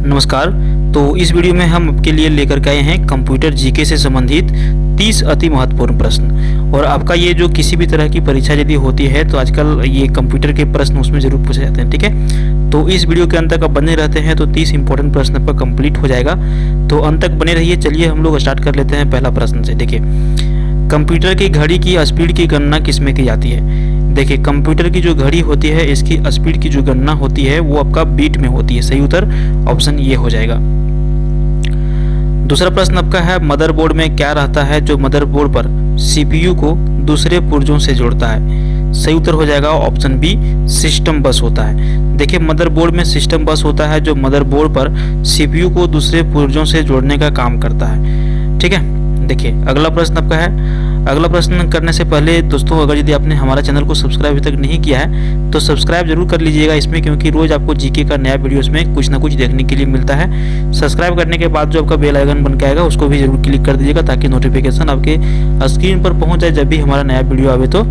नमस्कार। तो इस वीडियो में हम आपके लिए लेकर के आए हैं कंप्यूटर जीके से संबंधित 30 अति महत्वपूर्ण प्रश्न। और आपका ये जो किसी भी तरह की परीक्षा यदि होती है तो आजकल ये कंप्यूटर के प्रश्न उसमें जरूर पूछे जाते हैं, ठीक है। तो इस वीडियो के अंत तक आप बने रहते हैं तो 30 इंपॉर्टेंट प्रश्न आपका कंप्लीट हो जाएगा। तो अंत तक बने रहिए। चलिए हम लोग स्टार्ट कर लेते हैं पहला प्रश्न से। देखिए, कंप्यूटर की घड़ी की स्पीड की गणना किसमें की जाती है? देखिए, कंप्यूटर की जो घड़ी होती है इसकी स्पीड की जो गणना होती है वो आपका बीट में होती है। सही उत्तर ऑप्शन ये हो जाएगा। दूसरा प्रश्न आपका है, मदरबोर्ड में क्या रहता है जो मदरबोर्ड पर सीपीयू को दूसरे पुर्जों से जोड़ता है? सही उत्तर हो जाएगा ऑप्शन बी, सिस्टम बस होता है। देखिए, मदरबोर्ड में सिस्टम बस होता है जो मदरबोर्ड पर सीपीयू को दूसरे पुर्जों से जोड़ने का काम करता है, ठीक है। देखिए, अगला प्रश्न आपका है। अगला प्रश्न करने से पहले दोस्तों, अगर यदि आपने हमारा चैनल को सब्सक्राइब अभी तक नहीं किया है तो सब्सक्राइब जरूर कर लीजिएगा इसमें, क्योंकि रोज आपको जीके का नया वीडियो इसमें कुछ ना कुछ देखने के लिए मिलता है। सब्सक्राइब करने के बाद जो आपका बेल आइकन बन के आएगा उसको भी जरूर क्लिक कर दीजिएगा ताकि नोटिफिकेशन आपके स्क्रीन पर पहुंच जाए जब भी हमारा नया वीडियो आवे तो,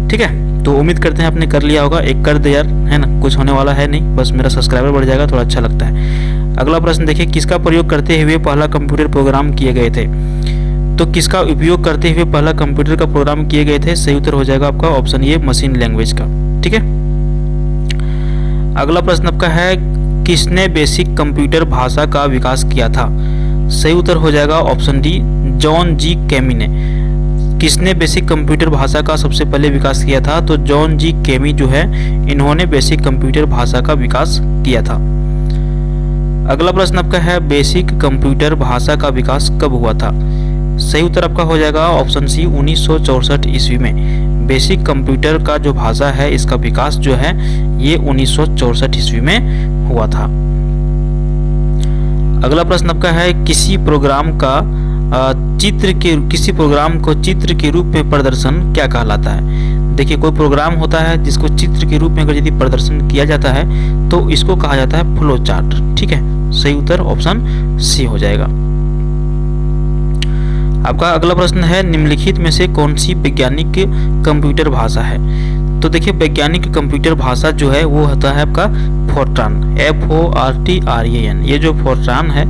ठीक है। तो उम्मीद करते हैं आपने कर लिया होगा। एक कर दे यार, है ना, कुछ होने वाला है नहीं, बस मेरा सब्सक्राइबर बढ़ जाएगा, थोड़ा अच्छा लगता है। अगला प्रश्न देखिए, किसका प्रयोग करते हुए पहला कंप्यूटर प्रोग्राम किए गए थे? तो किसका उपयोग करते हुए पहला कंप्यूटर का प्रोग्राम किए गए थे? सही उत्तर हो जाएगा आपका ऑप्शन ये, मशीन लैंग्वेज का, ठीक है। अगला प्रश्न आपका है, किसने बेसिक कंप्यूटर भाषा का विकास किया था? सही उत्तर हो जाएगा ऑप्शन डी, जॉन जी केमी ने। किसने बेसिक कंप्यूटर भाषा का सबसे पहले विकास किया था? तो जॉन जी केमी जो है इन्होंने बेसिक कंप्यूटर भाषा का विकास किया था। अगला प्रश्न आपका है, बेसिक कंप्यूटर भाषा का विकास कब हुआ था? सही उत्तर आपका हो जाएगा ऑप्शन सी, 1964 ईस्वी में। बेसिक कंप्यूटर का जो भाषा है इसका विकास जो है ये 1964 ईस्वी में हुआ था। अगला प्रश्न आपका है, किसी प्रोग्राम को चित्र के रूप में प्रदर्शन क्या कहलाता है? देखिए, कोई प्रोग्राम होता है जिसको चित्र के रूप में अगर यदि प्रदर्शन किया जाता है तो इसको कहा जाता है फ्लो चार्ट, ठीक है। सही उत्तर ऑप्शन सी हो जाएगा। आपका अगला प्रश्न है, निम्नलिखित में से कौन सी वैज्ञानिक कंप्यूटर भाषा है? तो देखिए, वैज्ञानिक कंप्यूटर भाषा जो है वो होता है आपका फोर्ट्रान, FORTRAN। ये जो फोर्ट्रान है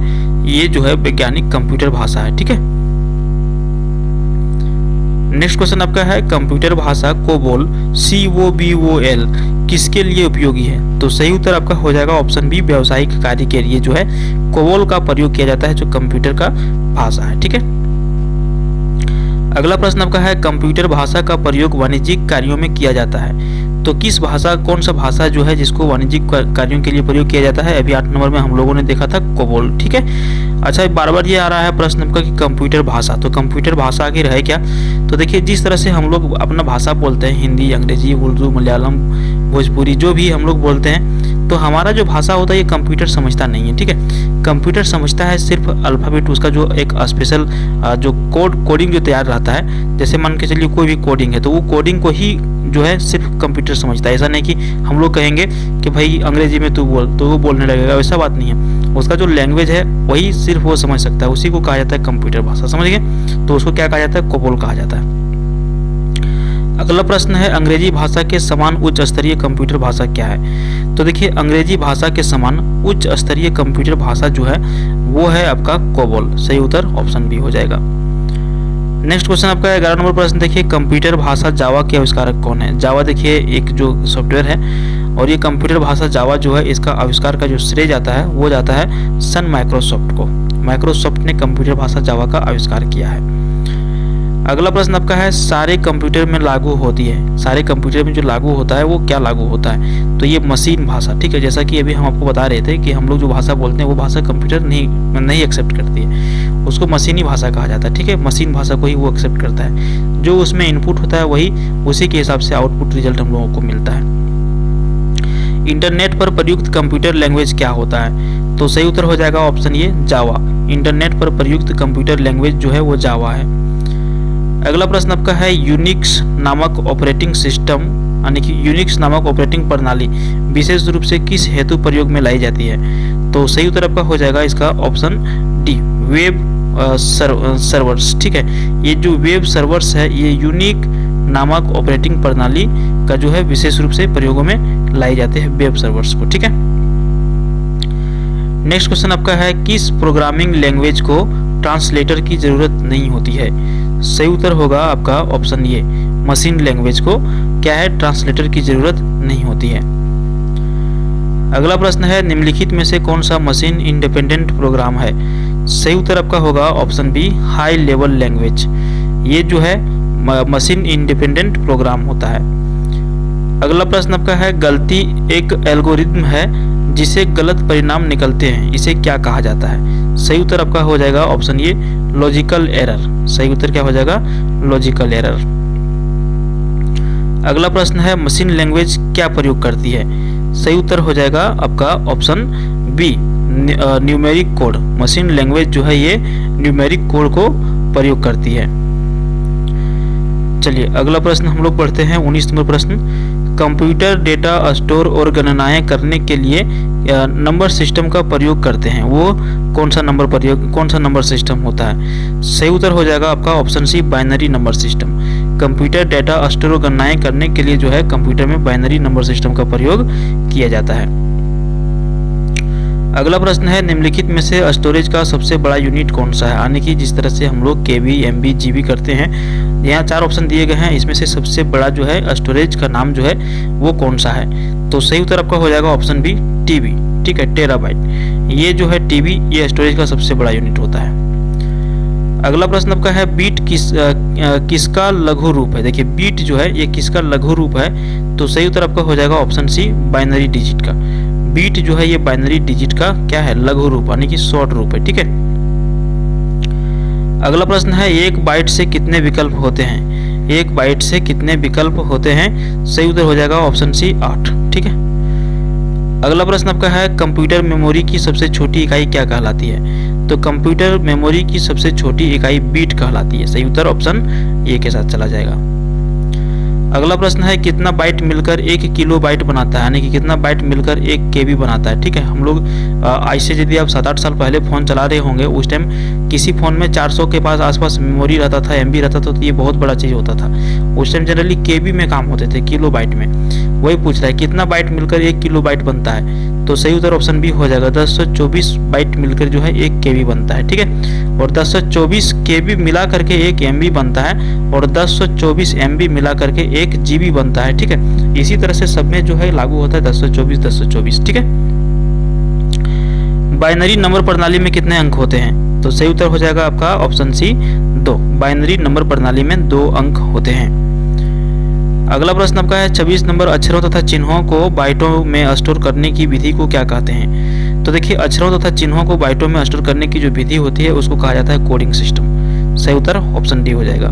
ये जो है वैज्ञानिक कंप्यूटर भाषा है, ठीक है। नेक्स्ट क्वेश्चन आपका है, कंप्यूटर भाषा कोबोल COBOL किसके लिए उपयोगी है? तो सही उत्तर आपका हो जाएगा ऑप्शन बी, व्यावसायिक कार्य के लिए जो है कोबोल का प्रयोग किया जाता है जो कंप्यूटर का भाषा है, ठीक है। अगला प्रश्न आपका है, कंप्यूटर भाषा का प्रयोग वाणिज्यिक कार्यों में किया जाता है। तो कौन सा भाषा जो है जिसको वाणिज्यिक कार्यों के लिए प्रयोग किया जाता है? अभी 8 नंबर में हम लोगों ने देखा था कोबोल, ठीक है। अच्छा, बार बार ये आ रहा है प्रश्न आपका कि कंप्यूटर भाषा, तो कंप्यूटर भाषा आखिर है क्या? तो देखिए, जिस तरह से हम लोग अपना भाषा बोलते हैं, हिंदी, अंग्रेजी, उर्दू, मलयालम, भोजपुरी, जो भी हम लोग बोलते हैं, तो हमारा जो भाषा होता है ये कंप्यूटर समझता नहीं है, ठीक है। कंप्यूटर समझता है सिर्फ अल्फाबेट, उसका जो एक स्पेशल जो कोडिंग जो तैयार रहता है, जैसे मान के चलिए कोई भी कोडिंग है तो वो कोडिंग को ही जो है सिर्फ कंप्यूटर समझता है। ऐसा नहीं कि हम लोग कहेंगे कि भाई अंग्रेजी में तू बोल तो वो बोलने लगेगा, वैसा बात नहीं है। उसका जो लैंग्वेज है वही सिर्फ वो समझ सकता है, उसी को कहा जाता है कंप्यूटर भाषा, समझ गए? तो उसको क्या कहा जाता है? कोबोल कहा जाता है। अगला प्रश्न है, अंग्रेजी भाषा के समान उच्च स्तरीय कंप्यूटर भाषा क्या है? तो देखिए, अंग्रेजी भाषा के समान उच्च स्तरीय कंप्यूटर भाषा जो है वो है आपका कोबोल। सही उत्तर ऑप्शन बी हो जाएगा। नेक्स्ट क्वेश्चन आपका 11 नंबर प्रश्न देखिए, कंप्यूटर भाषा जावा के आविष्कारक कौन है? जावा देखिए एक जो सॉफ्टवेयर है और ये कंप्यूटर भाषा जावा जो है इसका आविष्कार का जो श्रेय जाता है वो जाता है सन माइक्रोसॉफ्ट को। माइक्रोसॉफ्ट ने कंप्यूटर भाषा जावा का आविष्कार किया है। अगला प्रश्न आपका है, सारे कंप्यूटर में लागू होती है, सारे कंप्यूटर में जो लागू होता है वो क्या लागू होता है? तो ये मशीन भाषा, ठीक है। जैसा कि अभी हम आपको बता रहे थे कि हम लोग जो भाषा बोलते हैं वो भाषा कंप्यूटर नहीं एक्सेप्ट करती है, उसको मशीनी भाषा कहा जाता है, ठीक है। मशीन भाषा को ही वो एक्सेप्ट करता है, जो उसमें इनपुट होता है वही उसी के हिसाब से आउटपुट रिजल्ट हम लोगों को मिलता है। इंटरनेट पर प्रयुक्त कंप्यूटर लैंग्वेज क्या होता है? तो सही उत्तर हो जाएगा ऑप्शन ये, जावा। इंटरनेट पर प्रयुक्त कंप्यूटर लैंग्वेज जो है वो जावा है। अगला प्रश्न आपका है, यूनिक्स नामक ऑपरेटिंग सिस्टम यानी कि यूनिक्स नामक ऑपरेटिंग प्रणाली विशेष रूप से किस हेतु प्रयोग में लाई जाती है? तो सही उत्तर आपका हो जाएगा इसका ऑप्शन डी, वेब सर्वर्स, ठीक है। ये जो वेब सर्वर्स है ये यूनिक नामक ऑपरेटिंग प्रणाली का जो है विशेष रूप से प्रयोगों में लाई जाते हैं वेब सर्वर्स को, ठीक है। नेक्स्ट क्वेश्चन आपका है, किस प्रोग्रामिंग लैंग्वेज को ट्रांसलेटर की ज़रूरत नहीं होती है? सही उत्तर होगा आपका ऑप्शन ए, मशीन लैंग्वेज को क्या है, ट्रांसलेटर की ज़रूरत नहीं होती है। अगला प्रश्न है, निम्नलिखित में से कौन सा मशीन इंडिपेंडेंट प्रोग्राम है? सही उत्तर आपका होगा option B, high level language. ये जो है मशीन इंडिपेंडेंट प्रोग्राम होता है। अगला प्रश्न आपका है, गलती एक एल्गोरिथम है जिसे गलत परिणाम निकलते हैं, इसे क्या कहा जाता है? सही उत्तर आपका हो जाएगा ऑप्शन ए, लॉजिकल एरर। सही उत्तर क्या हो जाएगा? Logical error. अगला प्रश्न है, मशीन लैंग्वेज क्या प्रयोग करती है? सही उत्तर हो जाएगा आपका option B, numeric code. Machine language जो है ये न्यूमेरिक कोड को प्रयोग करती है। चलिए अगला प्रश्न हम लोग पढ़ते हैं, 19 नंबर प्रश्न। कंप्यूटर डेटा स्टोर और गणनाएं करने के लिए नंबर सिस्टम का प्रयोग करते हैं, वो कौन सा नंबर सिस्टम होता है? सही उत्तर हो जाएगा आपका option C, binary number system. Computer data store और गणनाएं करने के लिए जो है कंप्यूटर में बाइनरी नंबर सिस्टम का प्रयोग किया जाता है। अगला प्रश्न है, निम्नलिखित में से स्टोरेज का सबसे बड़ा यूनिट कौन सा है? यानी कि जिस तरह से हम लोग केबी, एमबी, जीबी करते हैं, यहाँ 4 ऑप्शन दिए गए हैं, इसमें से सबसे बड़ा जो है स्टोरेज का नाम जो है वो कौन सा है? तो सही उत्तर आपका हो जाएगा ऑप्शन बी, टीबी। ठीक है, टेराबाइट। ये जो है टीबी, ये स्टोरेज का सबसे बड़ा यूनिट होता है। अगला प्रश्न आपका है, बीट किसका लघु रूप है? देखिए बीट जो है ये किसका लघु रूप है? तो सही उत्तर आपका हो जाएगा ऑप्शन सी, बाइनरी डिजिट का। बीट जो है ये बाइनरी डिजिट का क्या है? लघु रूप, यानी कि शॉर्ट रूप है। ठीक है। अगला प्रश्न है, एक बाइट से कितने विकल्प होते हैं? एक बाइट से कितने विकल्प होते हैं? सही उत्तर हो जाएगा ऑप्शन सी, 8। ठीक है। अगला प्रश्न आपका है, कंप्यूटर मेमोरी की सबसे छोटी इकाई क्या कहलाती है? तो कंप्यूटर मेमोरी की सबसे छोटी इकाई बीट कहलाती है। सही उत्तर ऑप्शन ए के साथ चला जाएगा। अगला प्रश्न है, कितना बाइट मिलकर 1 किलो बाइट बनाता है? यानी कि कितना बाइट मिलकर 1 केबी बनाता है? ठीक है। हम लोग ऐसे यदि आप 7-8 साल पहले फ़ोन चला रहे होंगे, उस टाइम किसी फ़ोन में 400 के पास आसपास मेमोरी रहता था, एमबी रहता था, तो ये बहुत बड़ा चीज़ होता था। उस टाइम जनरली केबी में काम होते थे, किलो बाइट में। वही पूछ रहा है कितना बाइट मिलकर 1 किलो बाइट बनता है? तो सही उत्तर ऑप्शन बी हो जाएगा, 1024 बाइट मिलकर जो है 1 केबी बनता है। ठीक है। और 1024 केबी मिला करके 1 एमबी बनता है, और 1024 एमबी मिला करके 1 जीबी बनता है। ठीक है। इसी तरह से सब में जो है लागू होता है 1024। ठीक है। बाइनरी नंबर प्रणाली में कितने अंक होते हैं? तो सही उत्तर हो जाएगा आपका ऑप्शन सी, 2। बाइनरी नंबर प्रणाली में 2 अंक होते हैं। अगला प्रश्न आपका है, 26 नंबर अक्षरों तथा चिन्हों को बाइटों में स्टोर करने की विधि को क्या कहते हैं? तो देखिए अक्षरों तथा चिन्हों को बाइटों में स्टोर करने की जो विधि होती है उसको कहा जाता है कोडिंग सिस्टम। सही उत्तर ऑप्शन डी हो जाएगा।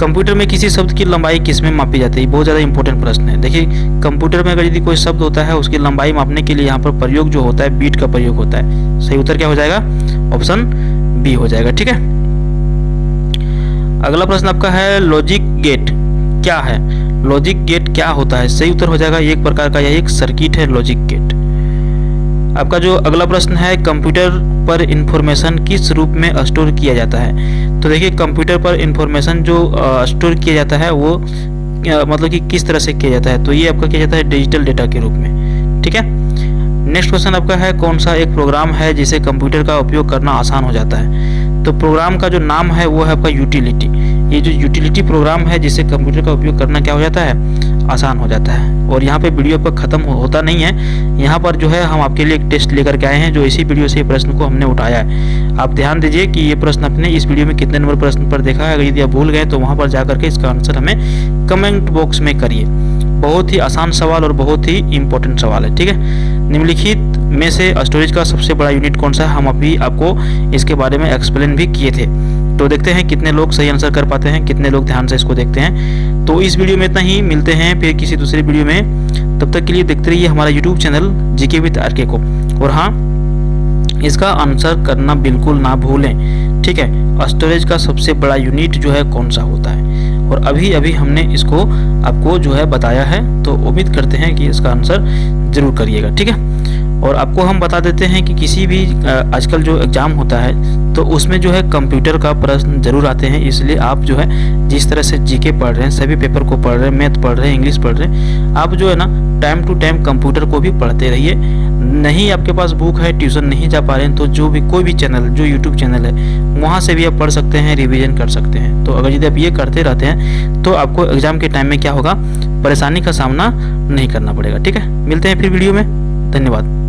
कंप्यूटर में किसी शब्द की लंबाई किसमें मापी जाती है? बहुत ज़्यादा इंपॉर्टेंट प्रश्न है। देखिए कंप्यूटर में अगर यदि कोई शब्द होता है उसकी लंबाई मापने के लिए यहाँ पर प्रयोग जो होता है बीट का प्रयोग होता है। सही उत्तर क्या हो जाएगा? ऑप्शन बी हो जाएगा। ठीक है। अगला प्रश्न आपका है, लॉजिक गेट क्या है? लॉजिक गेट क्या होता है? सही उत्तर हो जाएगा, एक प्रकार का यह एक सर्किट है लॉजिक गेट। आपका जो अगला प्रश्न है, कंप्यूटर पर इंफॉर्मेशन किस रूप में स्टोर किया जाता है? तो देखिए कंप्यूटर पर इंफॉर्मेशन जो स्टोर किया जाता है वो मतलब कि किस तरह से किया जाता है? तो ये आपका किया जाता है डिजिटल डेटा के रूप में। ठीक है। नेक्स्ट क्वेश्चन आपका है, कौन सा एक प्रोग्राम है जिसे कंप्यूटर का उपयोग करना आसान हो जाता है? तो प्रोग्राम का जो नाम है वो है आपका यूटिलिटी। ये जो यूटिलिटी प्रोग्राम है जिसे कंप्यूटर का उपयोग करना क्या हो जाता है? आसान हो जाता है। और यहाँ पे वीडियो पर ख़त्म होता नहीं है, यहाँ पर जो है हम आपके लिए एक टेस्ट लेकर के आए हैं जो इसी वीडियो से प्रश्न को हमने उठाया है। आप ध्यान दीजिए कि ये प्रश्न आपने इस वीडियो में कितने नंबर प्रश्न पर देखा है। अगर यदि आप भूल गए तो वहाँ पर जाकर के इसका आंसर हमें कमेंट बॉक्स में करिए। बहुत ही आसान सवाल और बहुत ही इंपॉर्टेंट सवाल है। ठीक है। निम्नलिखित में से स्टोरेज का सबसे बड़ा यूनिट कौन सा है? हम अभी आपको इसके बारे में एक्सप्लेन भी किए थे। तो देखते हैं कितने लोग सही आंसर कर पाते हैं, कितने लोग ध्यान से इसको देखते हैं। तो इस वीडियो में इतना ही, मिलते हैं फिर किसी दूसरे वीडियो में। तब तक के लिए देखते रहिए हमारा YouTube channel GK with RK को। और हाँ, इसका आंसर करना बिल्कुल ना भूलें। ठीक है। स्टोरेज का सबसे बड़ा यूनिट जो है कौन सा होता है? और अभी अभी हमने इसको आपको जो है बताया है, तो उम्मीद करते हैं कि इसका आंसर जरूर करिएगा। ठीक है। और आपको हम बता देते हैं कि किसी भी आजकल जो एग्ज़ाम होता है तो उसमें जो है कंप्यूटर का प्रश्न जरूर आते हैं। इसलिए आप जो है जिस तरह से जीके पढ़ रहे हैं, सभी पेपर को पढ़ रहे हैं, मैथ पढ़ रहे हैं, इंग्लिश पढ़ रहे हैं, आप जो है ना टाइम टू टाइम कंप्यूटर को भी पढ़ते रहिए। नहीं आपके पास बुक है, ट्यूशन नहीं जा पा रहे हैं, तो जो भी कोई भी चैनल, जो यूट्यूब चैनल है वहाँ से भी आप पढ़ सकते हैं, रिवीजन कर सकते हैं। तो अगर यदि आप ये करते रहते हैं तो आपको एग्जाम के टाइम में क्या होगा, परेशानी का सामना नहीं करना पड़ेगा। ठीक है, मिलते हैं फिर वीडियो में, धन्यवाद।